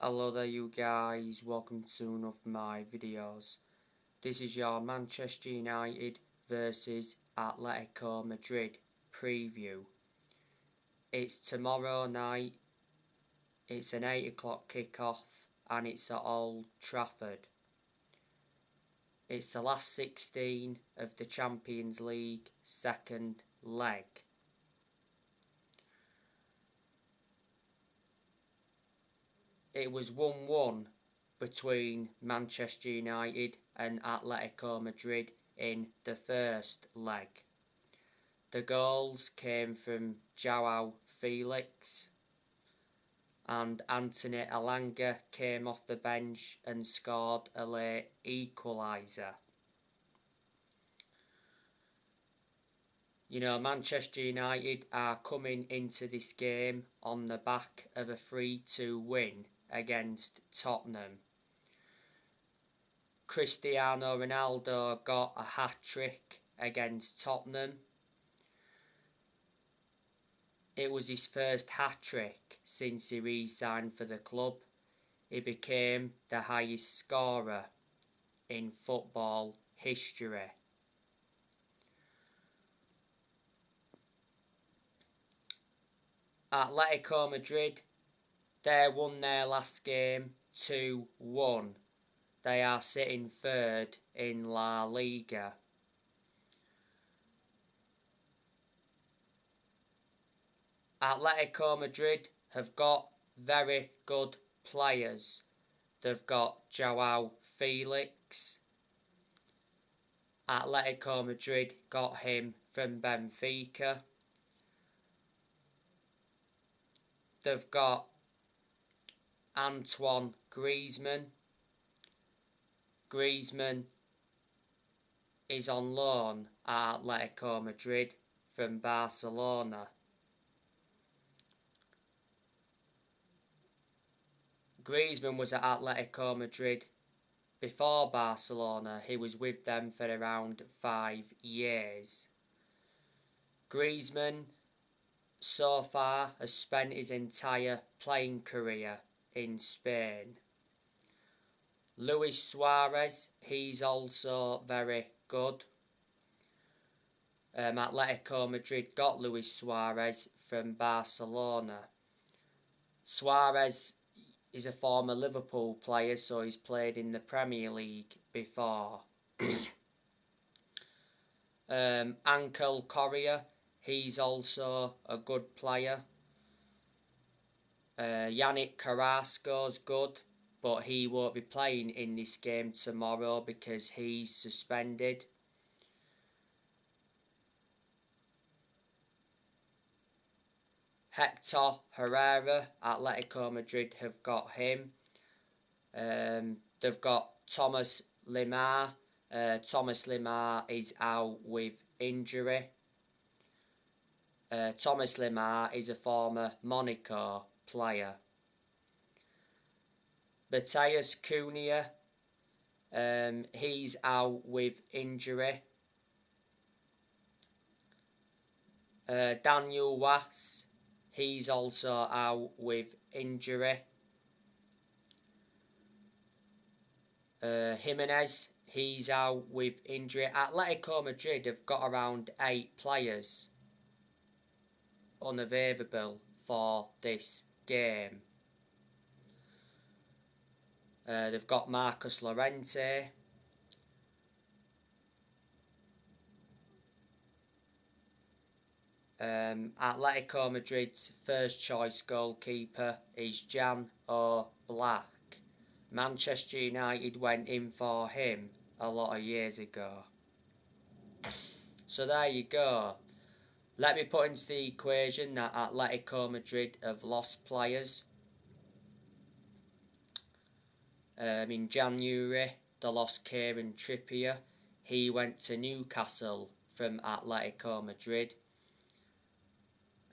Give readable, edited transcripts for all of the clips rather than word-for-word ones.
Hello there you guys, welcome to one of my videos. This is your Manchester United versus Atletico Madrid preview. It's tomorrow night, it's an 8 o'clock kickoff and it's at Old Trafford. It's the last 16 of the Champions League second leg. It was 1-1 between Manchester United and Atletico Madrid in the first leg. The goals came from João Felix and Anthony Elanga came off the bench and scored a late equaliser. You know, Manchester United are coming into this game on the back of a 3-2 win against Tottenham. Cristiano Ronaldo got a hat-trick against Tottenham. It was his first hat-trick since he re-signed for the club. He became the highest scorer in football history. Atletico Madrid, they won their last game 2-1. They are sitting third in La Liga. Atletico Madrid have got very good players. They've got João Felix. Atletico Madrid got him from Benfica. They've got Antoine Griezmann. Griezmann is on loan at Atletico Madrid from Barcelona. Griezmann was at Atletico Madrid before Barcelona. He was with them for around 5 years. Griezmann so far has spent his entire playing career in Spain. Luis Suarez, he's also very good. Atletico Madrid got Luis Suarez from Barcelona. Suarez is a former Liverpool player, so he's played in the Premier League before. Angel Correa, he's also a good player. Yannick Carrasco's good, but he won't be playing in this game tomorrow because he's suspended. Hector Herrera, Atletico Madrid have got him. They've got Thomas Lemar. Thomas Lemar is out with injury. Thomas Lemar is a former Monaco player. Matheus Cunha, he's out with injury. Daniel Wass, he's also out with injury. Jimenez, he's out with injury. Atletico Madrid have got around 8 players unavailable for this game. They've got Marcus Llorente. Atletico Madrid's first choice goalkeeper is Jan Oblak. Manchester United went in for him a lot of years ago. So there you go. Let me put into the equation that Atletico Madrid have lost players. In January, they lost Kieran Trippier. He went to Newcastle from Atletico Madrid.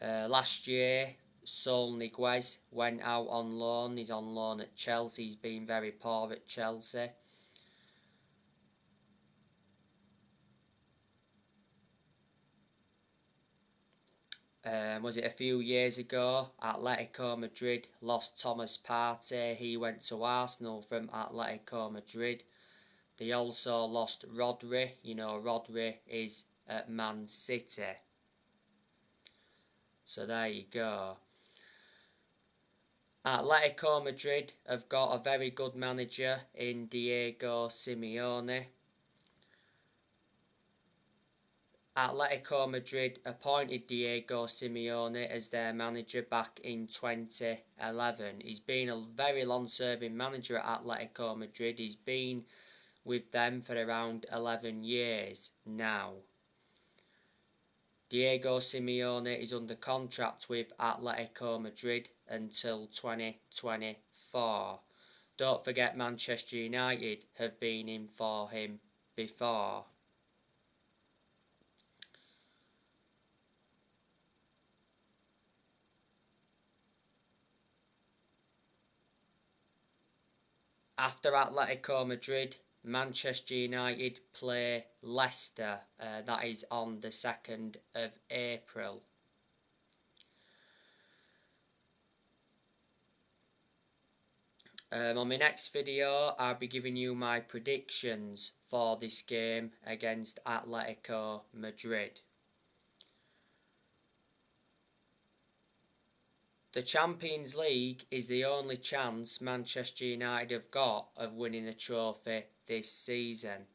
Last year, Saul Niguez went out on loan. He's on loan at Chelsea. He's been very poor at Chelsea. Was it a few years ago? Atletico Madrid lost Thomas Partey. He went to Arsenal from Atletico Madrid. They also lost Rodri. You know, Rodri is at Man City. So there you go. Atletico Madrid have got a very good manager in Diego Simeone. Atletico Madrid appointed Diego Simeone as their manager back in 2011. He's been a very long-serving manager at Atletico Madrid. He's been with them for around 11 years now. Diego Simeone is under contract with Atletico Madrid until 2024. Don't forget Manchester United have been in for him before. After Atletico Madrid, Manchester United play Leicester. That is on the 2nd of April. On my next video, I'll be giving you my predictions for this game against Atletico Madrid. The Champions League is the only chance Manchester United have got of winning a trophy this season.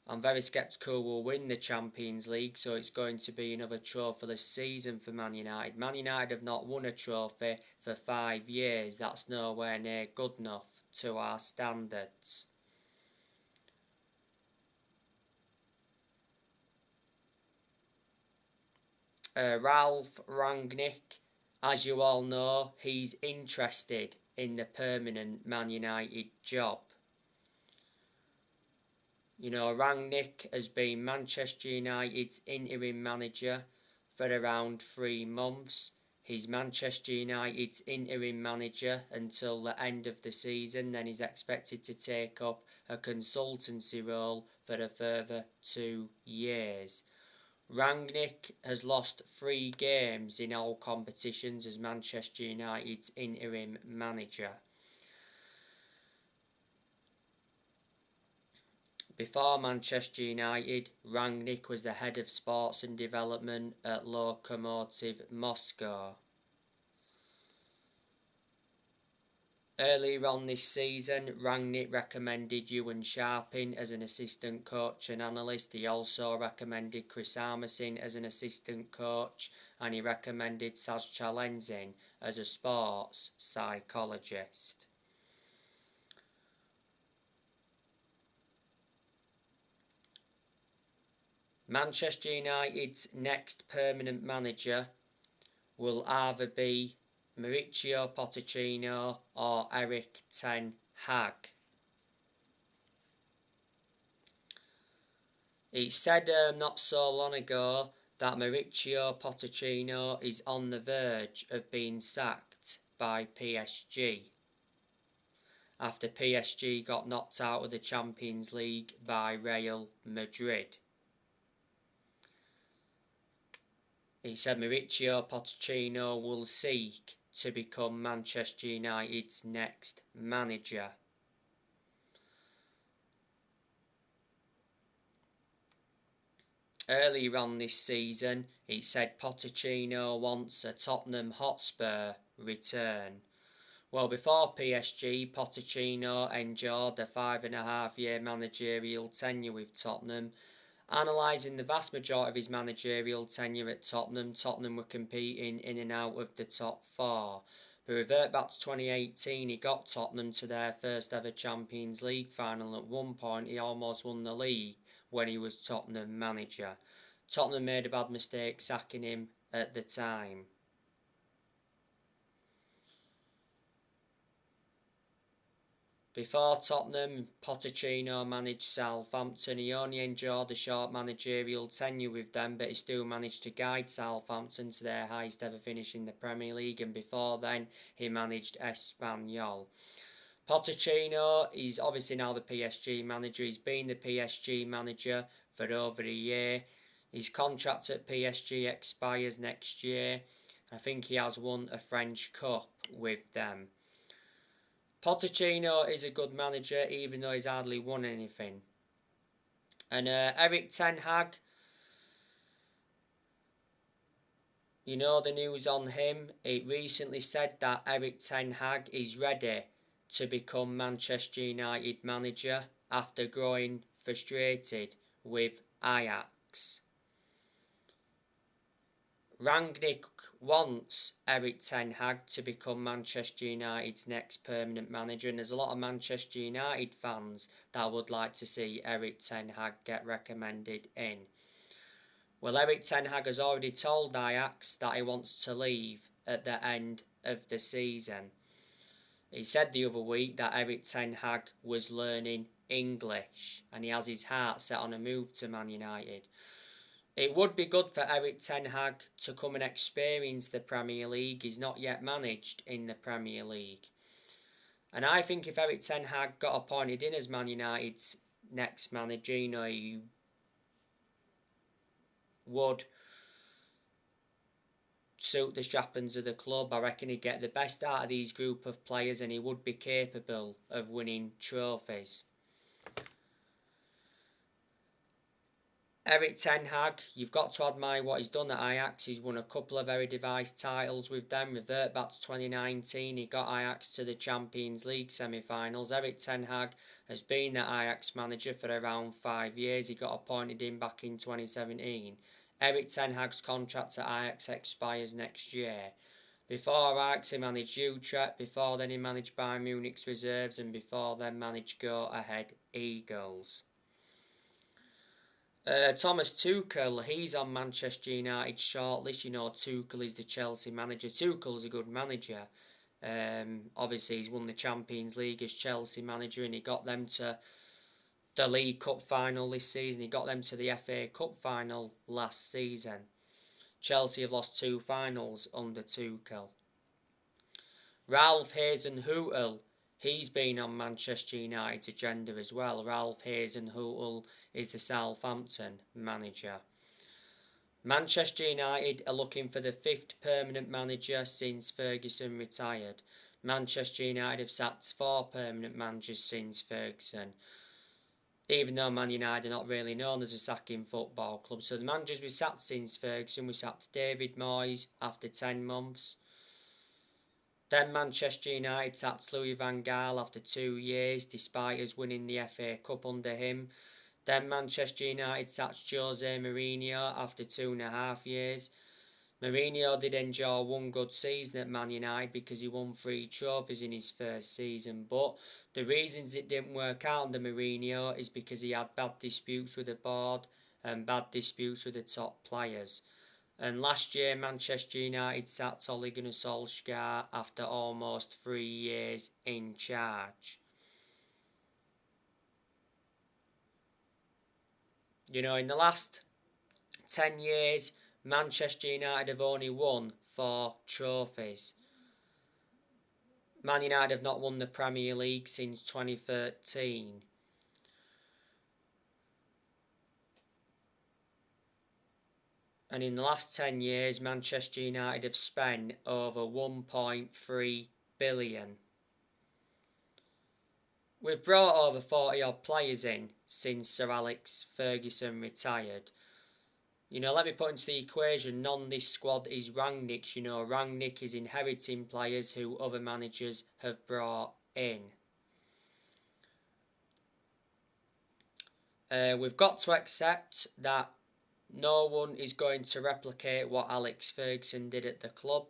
I'm very sceptical we'll win the Champions League, so it's going to be another trophyless season for Man United. Man United have not won a trophy for 5 years. That's nowhere near good enough to our standards. Ralph Rangnick, as you all know, he's interested in the permanent Man United job. You know, Rangnick has been Manchester United's interim manager for around 3 months. He's Manchester United's interim manager until the end of the season, then he's expected to take up a consultancy role for a further 2 years. Rangnick has lost 3 games in all competitions as Manchester United's interim manager. Before Manchester United, Rangnick was the head of sports and development at Lokomotiv Moscow. Earlier on this season, Rangnick recommended Ewan Sharping as an assistant coach and analyst. He also recommended Chris Armisen as an assistant coach, and he recommended Saz Chalenzin as a sports psychologist. Manchester United's next permanent manager will either be Mauricio Pochettino or Erik ten Hag. It said not so long ago that Mauricio Pochettino is on the verge of being sacked by PSG after PSG got knocked out of the Champions League by Real Madrid. He said Mauricio Pochettino will seek to become Manchester United's next manager. Earlier on this season, he said Pochettino wants a Tottenham Hotspur return. Well, before PSG, Pochettino endured a 5.5-year managerial tenure with Tottenham. Analysing the vast majority of his managerial tenure at Tottenham, Tottenham were competing in and out of the top 4. But revert back to 2018, he got Tottenham to their first ever Champions League final. At one point, he almost won the league when he was Tottenham manager. Tottenham made a bad mistake sacking him at the time. Before Tottenham, Pochettino managed Southampton. He only endured a short managerial tenure with them, but he still managed to guide Southampton to their highest ever finish in the Premier League, and before then he managed Espanyol. Pochettino is obviously now the PSG manager. He's been the PSG manager for over a year. His contract at PSG expires next year. I think he has won a French Cup with them. Pochettino is a good manager, even though he's hardly won anything. And Erik ten Hag, you know the news on him. It recently said that Erik ten Hag is ready to become Manchester United manager after growing frustrated with Ajax. Rangnick wants Erik ten Hag to become Manchester United's next permanent manager, and there's a lot of Manchester United fans that would like to see Erik ten Hag get recommended in. Well, Erik ten Hag has already told Ajax that he wants to leave at the end of the season. He said the other week that Erik ten Hag was learning English and he has his heart set on a move to Man United. It would be good for Erik ten Hag to come and experience the Premier League. He's not yet managed in the Premier League. And I think if Erik ten Hag got appointed in as Man United's next manager, you know, he would suit the strappings of the club. I reckon he'd get the best out of these group of players and he would be capable of winning trophies. Erik ten Hag, you've got to admire what he's done at Ajax. He's won a couple of Eredivisie titles with them. Revert back to 2019, he got Ajax to the Champions League semi-finals. Erik ten Hag has been the Ajax manager for around 5 years. He got appointed in back in 2017. Erik ten Hag's contract at Ajax expires next year. Before Ajax, he managed Utrecht. Before then, he managed Bayern Munich's reserves, and before then, managed Go Ahead Eagles. Thomas Tuchel, he's on Manchester United's shortlist. You know, Tuchel is the Chelsea manager. Tuchel's a good manager. Obviously, he's won the Champions League as Chelsea manager, and he got them to the League Cup final this season. He got them to the FA Cup final last season. Chelsea have lost 2 finals under Tuchel. Ralph Hasenhüttl, he's been on Manchester United's agenda as well. Ralph Hasenhüttl is the Southampton manager. Manchester United are looking for the 5th permanent manager since Ferguson retired. Manchester United have sacked 4 permanent managers since Ferguson. Even though Man United are not really known as a sacking football club. So the managers we sacked since Ferguson, we sacked David Moyes after 10 months. Then Manchester United sacked Louis van Gaal after 2 years, despite us winning the FA Cup under him. Then Manchester United sacked Jose Mourinho after 2.5 years. Mourinho did enjoy 1 good season at Man United because he won 3 trophies in his first season. But the reasons it didn't work out under Mourinho is because he had bad disputes with the board and bad disputes with the top players. And last year, Manchester United sacked Ole Gunnar Solskjaer after almost 3 years in charge. You know, in the last 10 years, Manchester United have only won 4 trophies. Man United have not won the Premier League since 2013. And in the last 10 years, Manchester United have spent over 1.3 billion. We've brought over 40 odd players in since Sir Alex Ferguson retired. You know, let me put into the equation, none this squad is Rangnick's. You know, Rangnick is inheriting players who other managers have brought in. We've got to accept that no one is going to replicate what Alex Ferguson did at the club.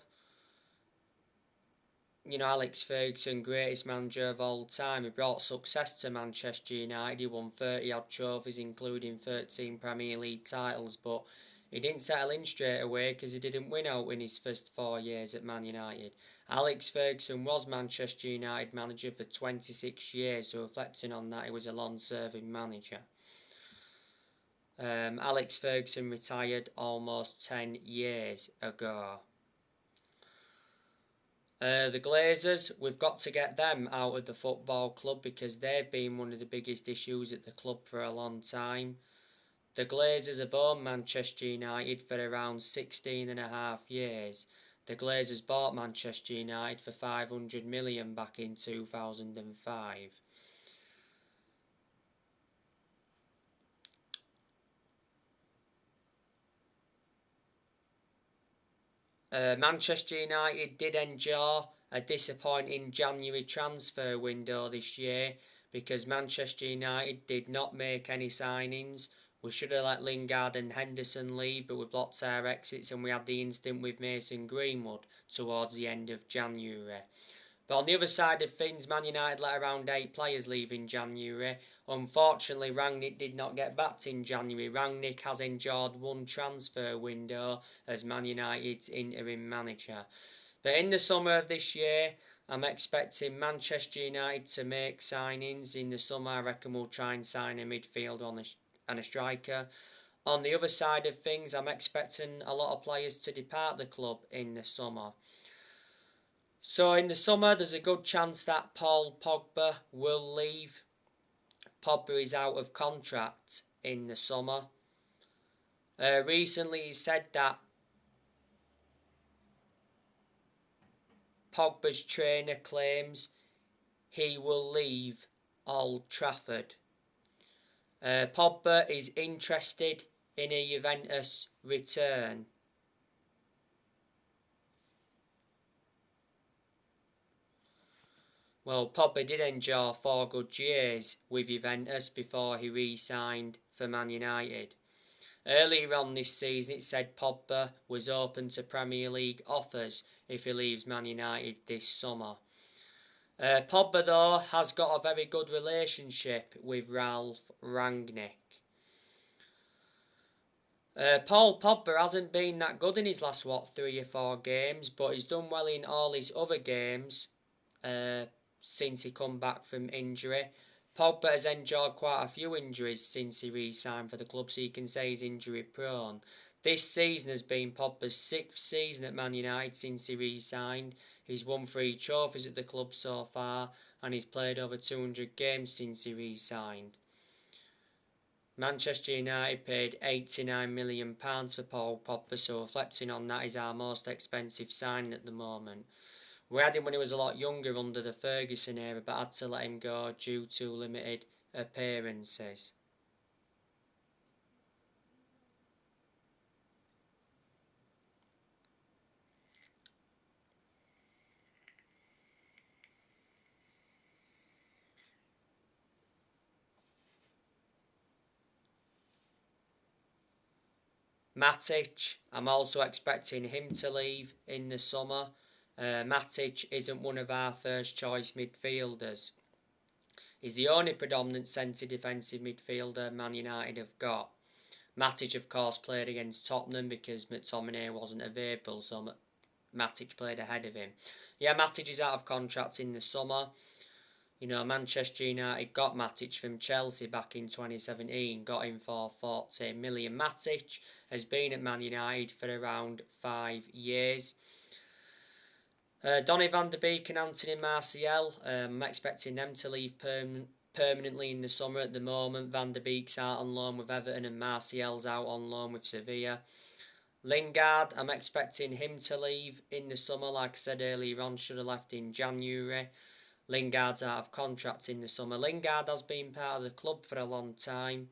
You know, Alex Ferguson, greatest manager of all time. He brought success to Manchester United. He won 30 odd trophies, including 13 Premier League titles, but he didn't settle in straight away because he didn't win out in his first 4 years at Man United. Alex Ferguson was Manchester United manager for 26 years, so reflecting on that, he was a long-serving manager. Alex Ferguson retired almost 10 years ago. The Glazers, we've got to get them out of the football club because they've been one of the biggest issues at the club for a long time. The Glazers have owned Manchester United for around 16.5 years. The Glazers bought Manchester United for 500 million back in 2005. Manchester United did endure a disappointing January transfer window this year because Manchester United did not make any signings. We should have let Lingard and Henderson leave, but we blocked our exits and we had the incident with Mason Greenwood towards the end of January. But on the other side of things, Man United let around 8 players leave in January. Unfortunately, Rangnick did not get backed in January. Rangnick has endured one transfer window as Man United's interim manager. But in the summer of this year, I'm expecting Manchester United to make signings. In the summer, I reckon we'll try and sign a midfielder and a striker. On the other side of things, I'm expecting a lot of players to depart the club in the summer. So in the summer, there's a good chance that Paul Pogba will leave. Pogba is out of contract in the summer. Recently, he said that Pogba's trainer claims he will leave Old Trafford. Pogba is interested in a Juventus return. Well, Pogba did endure 4 good years with Juventus before he re-signed for Man United. Earlier on this season, it said Pogba was open to Premier League offers if he leaves Man United this summer. Pogba, though, has got a very good relationship with Ralph Rangnick. Paul Pogba hasn't been that good in his last, 3 or 4 games, but he's done well in all his other games since he come back from injury. Pogba has endured quite a few injuries since he re-signed for the club, so you can say he's injury prone. This season has been Pogba's 6th season at Man United since he re-signed. He's won 3 trophies at the club so far, and he's played over 200 games since he re-signed. Manchester United paid £89 million for Paul Pogba, so reflecting on that, is our most expensive signing at the moment. We had him when he was a lot younger under the Ferguson era, but had to let him go due to limited appearances. Matic, I'm also expecting him to leave in the summer. Matic isn't one of our first choice midfielders. He's the only predominant centre defensive midfielder Man United have got. Matic, of course, played against Tottenham because McTominay wasn't available, so Matic played ahead of him. Yeah, Matic is out of contract in the summer. You know, Manchester United got Matic from Chelsea back in 2017, got him for 40 million. Matic has been at Man United for around 5 years. Donny van der Beek and Anthony Martial, I'm expecting them to leave permanently in the summer. At the moment, Van der Beek's out on loan with Everton and Martial's out on loan with Sevilla. Lingard, I'm expecting him to leave in the summer. Like I said earlier on, should have left in January. Lingard's out of contract in the summer. Lingard has been part of the club for a long time.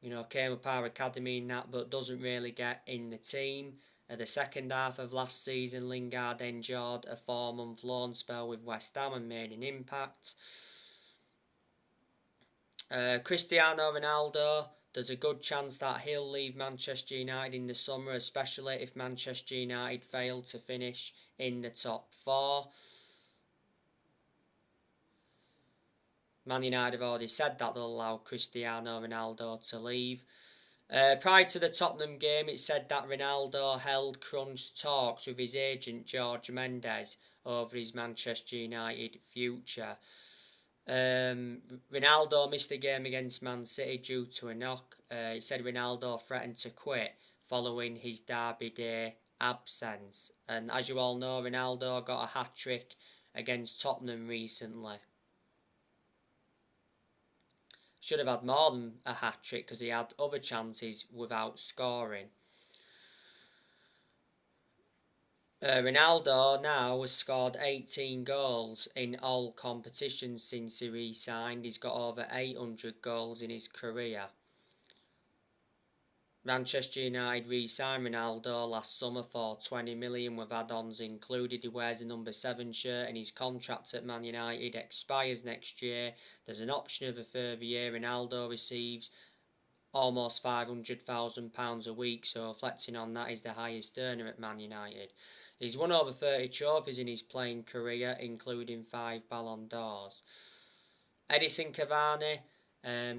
You know, came up our academy and that, but doesn't really get in the team. The second half of last season, Lingard endured a 4-month loan spell with West Ham and made an impact. Cristiano Ronaldo, there's a good chance that he'll leave Manchester United in the summer, especially if Manchester United fail to finish in the top 4. Man United have already said that they'll allow Cristiano Ronaldo to leave. Prior to the Tottenham game, it said that Ronaldo held crunch talks with his agent George Mendes over his Manchester United future. Ronaldo missed the game against Man City due to a knock. It said Ronaldo threatened to quit following his Derby Day absence. And as you all know, Ronaldo got a hat-trick against Tottenham recently. Should have had more than a hat-trick because he had other chances without scoring. Ronaldo now has scored 18 goals in all competitions since he re-signed. He's got over 800 goals in his career. Manchester United re-signed Ronaldo last summer for 20 million with add-ons included. He wears a number 7 shirt and his contract at Man United expires next year. There's an option of a further year. Ronaldo receives almost £500,000 a week, so reflecting on that, he's the highest earner at Man United. He's won over 30 trophies in his playing career, including 5 Ballon d'Ors. Edison Cavani,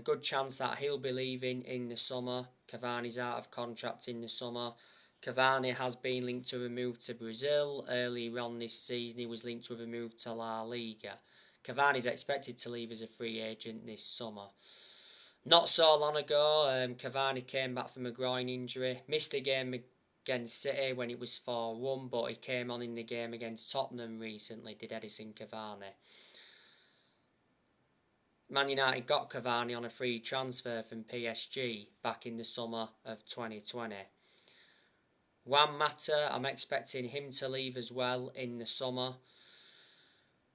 good chance that he'll be leaving in the summer. Cavani's out of contract in the summer. Cavani has been linked to a move to Brazil. Earlier on this season, he was linked with a move to La Liga. Cavani's expected to leave as a free agent this summer. Not so long ago, Cavani came back from a groin injury, missed the game against City when it was 4-1, but he came on in the game against Tottenham recently, did Edison Cavani. Man United got Cavani on a free transfer from PSG back in the summer of 2020. Juan Mata, I'm expecting him to leave as well in the summer.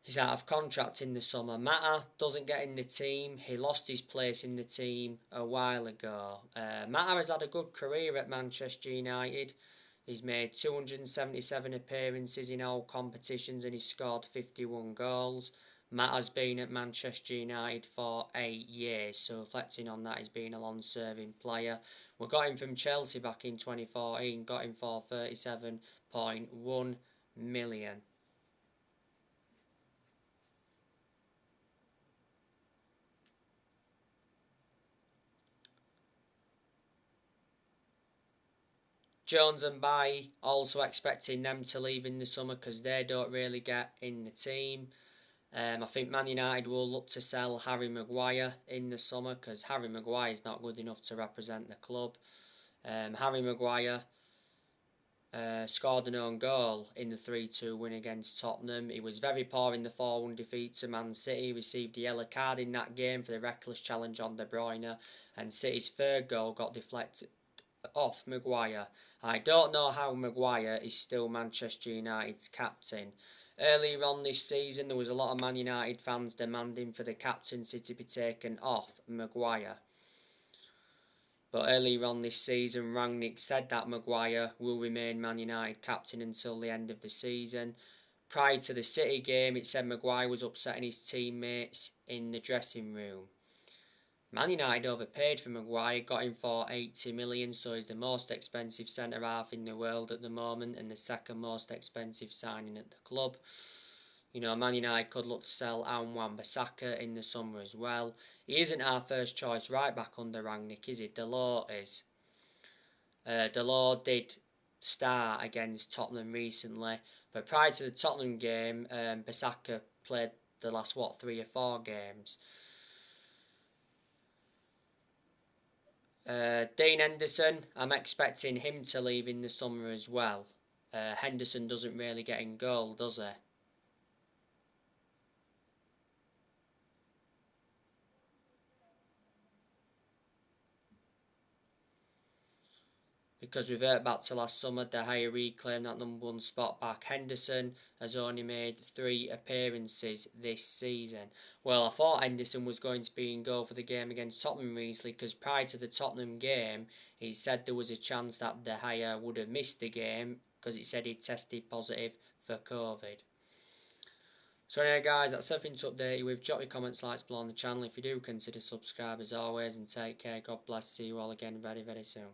He's out of contract in the summer. Mata doesn't get in the team. He lost his place in the team a while ago. Mata has had a good career at Manchester United. He's made 277 appearances in all competitions and he's scored 51 goals. Mata's been at Manchester United for 8 years, so reflecting on that, he's been a long-serving player. We got him from Chelsea back in 2014, got him for 37.1 million. Jones and Bailly, also expecting them to leave in the summer because they don't really get in the team. I think Man United will look to sell Harry Maguire in the summer because Harry Maguire is not good enough to represent the club. Harry Maguire scored an own goal in the 3-2 win against Tottenham. He was very poor in the 4-1 defeat to Man City. He received a yellow card in that game for the reckless challenge on De Bruyne, and City's third goal got deflected off Maguire. I don't know how Maguire is still Manchester United's captain. Earlier on this season, there was a lot of Man United fans demanding for the captaincy to be taken off Maguire. But earlier on this season, Rangnick said that Maguire will remain Man United captain until the end of the season. Prior to the City game, it said Maguire was upsetting his teammates in the dressing room. Man United overpaid for Maguire, got him for 80 million, so he's the most expensive centre-half in the world at the moment and the second most expensive signing at the club. You know, Man United could look to sell Wan-Bissaka in the summer as well. He isn't our first choice right back under Rangnick, is he? Delort is. Delort did start against Tottenham recently, but prior to the Tottenham game, Bissaka played the last, 3 or 4 games. Dean Henderson, I'm expecting him to leave in the summer as well. Henderson doesn't really get in goal, does he? Because we've heard back to last summer, De Gea reclaimed that number 1 spot back. Henderson has only made 3 appearances this season. Well, I thought Henderson was going to be in goal for the game against Tottenham recently because prior to the Tottenham game, he said there was a chance that De Gea would have missed the game because he said he tested positive for COVID. So anyway guys, that's everything to update you with. Drop your comments, likes below on the channel if you do. Consider subscribe as always and take care. God bless. See you all again very, very soon.